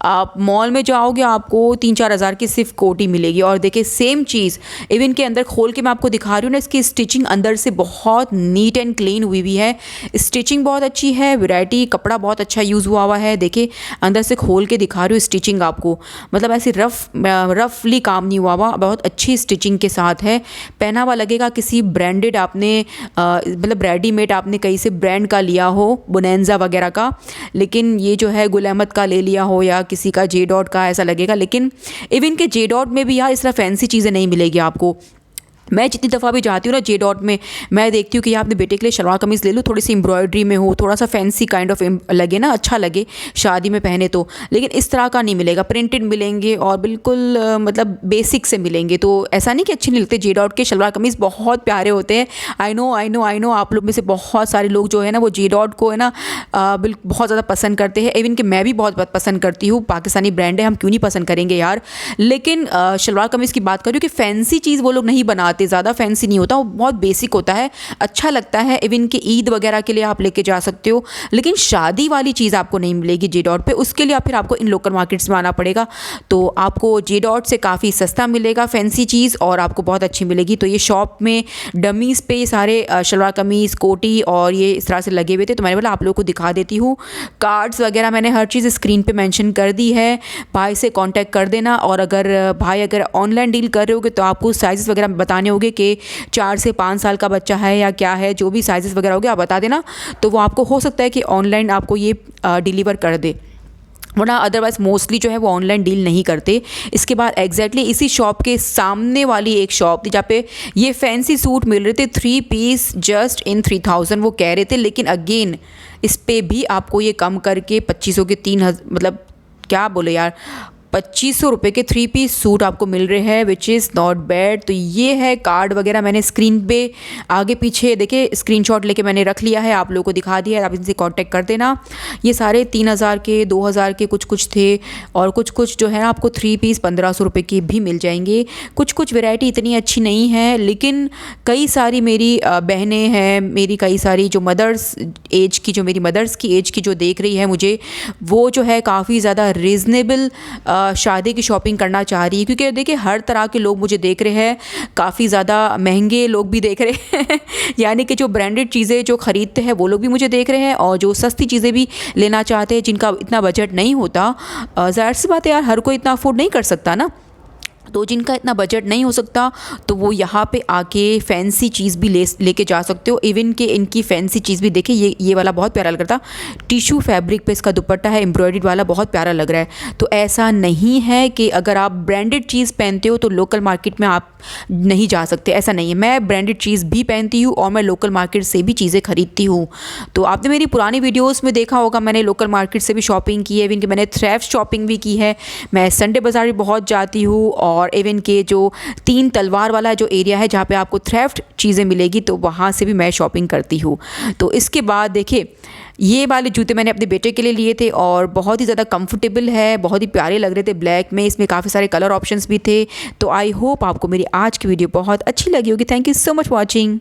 आप मॉल में जाओगे आपको 3-4 हज़ार की सिर्फ कोटी मिलेगी। और देखिए सेम चीज़ इवन के अंदर खोल के मैं आपको दिखा रही हूँ ना, इसकी स्टिचिंग अंदर से बहुत नीट एंड क्लीन हुई हुई है, स्टिचिंग बहुत अच्छी है, वैरायटी कपड़ा बहुत अच्छा यूज़ हुआ है। देखिए अंदर से खोल के दिखा रही हूँ स्टिचिंग आपको, मतलब ऐसे रफली काम नहीं हुआ, बहुत अच्छी स्टिचिंग के साथ है। पहना हुआ लगेगा किसी ब्रांडेड आपने मतलब रेडीमेड आपने कहीं से ब्रांड का लिया हो, बोनेंजा वगैरह का, लेकिन ये जो है गुल अहमद का ले लिया हो या किसी का J.Dot का, ऐसा लगेगा। लेकिन इवन के J.Dot में भी यार इस तरह फैंसी चीज़ें नहीं मिलेगी आपको। मैं जितनी दफ़ा भी जाती हूँ ना जे डॉट में, मैं देखती हूँ कि यहाँ अपने बेटे के लिए शलवार कमीज़ ले लूँ, थोड़ी सी एम्ब्रॉयडरी में हो, थोड़ा सा फैंसी काइंड ऑफ लगे ना, अच्छा लगे शादी में पहने तो। लेकिन इस तरह का नहीं मिलेगा, प्रिंटेड मिलेंगे और बिल्कुल मतलब बेसिक से मिलेंगे। तो ऐसा नहीं कि अच्छे नहीं लगते, जे डॉट के शलवार कमीज़ बहुत प्यारे होते हैं। आई नो आप लोग में से बहुत सारे लोग जो है ना वो जे डॉट को है ना बहुत ज़्यादा पसंद करते हैं। इवन कि मैं भी बहुत पसंद करती हूँ, पाकिस्तानी ब्रांड है, हम क्यों नहीं पसंद करेंगे यार। लेकिन शलवार कमीज़ की बात करूँ कि फैंसी चीज़ वो लोग नहीं बनाते, ज़्यादा फैंसी नहीं होता, वो बहुत बेसिक होता है, अच्छा लगता है। इवन कि ईद वगैरह के लिए आप लेके जा सकते हो, लेकिन शादी वाली चीज़ आपको नहीं मिलेगी जे डॉट पे। उसके लिए फिर आपको इन लोकल मार्केट्स में आना पड़ेगा। तो आपको जे डॉट से काफ़ी सस्ता मिलेगा फैंसी चीज़, और आपको बहुत अच्छी मिलेगी। तो ये शॉप में डमीज़ पे सारे शलवार कमीज़, कोटी और ये इस तरह से लगे हुए थे। तो मैंने बोला आप लोगों को दिखा देती हूँ। कार्ड्स वगैरह मैंने हर चीज़ स्क्रीन पे मेंशन कर दी है, भाई से कांटेक्ट कर देना। और अगर भाई अगर ऑनलाइन डील कर रहे होगे तो आपको साइज़ वगैरह बताने होंगे कि 4 से 5 साल का बच्चा है या क्या है, जो भी साइज़ वगैरह होगे आप बता देना। तो वो आपको हो सकता है कि ऑनलाइन आपको ये डिलीवर कर दे, वरना अदरवाइज़ मोस्टली जो है वो ऑनलाइन डील नहीं करते। इसके बाद एग्जैक्टली इसी शॉप के सामने वाली एक शॉप थी जहाँ पे ये फैंसी सूट मिल रहे थे 3 पीस जस्ट इन 3000 वो कह रहे थे। लेकिन अगेन इस पे भी आपको ये कम करके 2500 के 3000, मतलब क्या बोले यार, 2500 रुपये के 3 पीस सूट आपको मिल रहे हैं, विच इज़ नॉट बैड। तो ये है कार्ड वगैरह मैंने स्क्रीन पे आगे पीछे देखे स्क्रीनशॉट लेके मैंने रख लिया है, आप लोगों को दिखा दिया है, आप इनसे कांटेक्ट कर देना। ये सारे 3000 के 2000 के कुछ थे, और कुछ जो है ना आपको 3 पीस 1500 रुपये के भी मिल जाएंगे। कुछ वैरायटी इतनी अच्छी नहीं है, लेकिन कई सारी मेरी बहनें हैं, मेरी कई सारी जो मदर्स एज की, जो मेरी मदर्स की एज की जो देख रही है मुझे, वो जो है काफ़ी ज़्यादा रीज़नेबल शादी की शॉपिंग करना चाह रही है। क्योंकि देखिए हर तरह के लोग मुझे देख रहे हैं, काफ़ी ज़्यादा महंगे लोग भी देख रहे हैं यानी कि जो ब्रांडेड चीज़ें जो ख़रीदते हैं वो लोग भी मुझे देख रहे हैं, और जो सस्ती चीज़ें भी लेना चाहते हैं, जिनका इतना बजट नहीं होता। ज़ाहिर सी बात है यार, हर कोई इतना अफोर्ड नहीं कर सकता ना। तो जिनका इतना बजट नहीं हो सकता तो वो यहाँ पे आके फैंसी चीज़ भी लेके जा सकते हो। इवन कि इनकी फैंसी चीज़ भी देखिए, ये वाला बहुत प्यारा लग रहा था, टिश्यू फैब्रिक पे इसका दुपट्टा है, एम्ब्रॉयडर्ड वाला, बहुत प्यारा लग रहा है। तो ऐसा नहीं है कि अगर आप ब्रांडेड चीज़ पहनते हो तो लोकल मार्केट में आप नहीं जा सकते, ऐसा नहीं है। मैं ब्रांडेड चीज़ भी पहनती हूँ और मैं लोकल मार्केट से भी चीज़ें खरीदती हूँ। तो आपने मेरी पुरानी वीडियोज़ में देखा होगा, मैंने लोकल मार्केट से भी शॉपिंग की है, इवन कि मैंने थ्रिफ्ट शॉपिंग भी की है। मैं संडे बाज़ार भी बहुत जाती हूँ, और इवन के जो 3 तलवार वाला जो एरिया है जहाँ पे आपको थ्रिफ्ट चीज़ें मिलेगी, तो वहाँ से भी मैं शॉपिंग करती हूँ। तो इसके बाद देखिए ये वाले जूते मैंने अपने बेटे के लिए लिए थे, और बहुत ही ज़्यादा कंफर्टेबल है, बहुत ही प्यारे लग रहे थे ब्लैक में। इसमें काफ़ी सारे कलर ऑप्शंस भी थे। तो आई होप आपको मेरी आज की वीडियो बहुत अच्छी लगी होगी। Thank you so much for watching.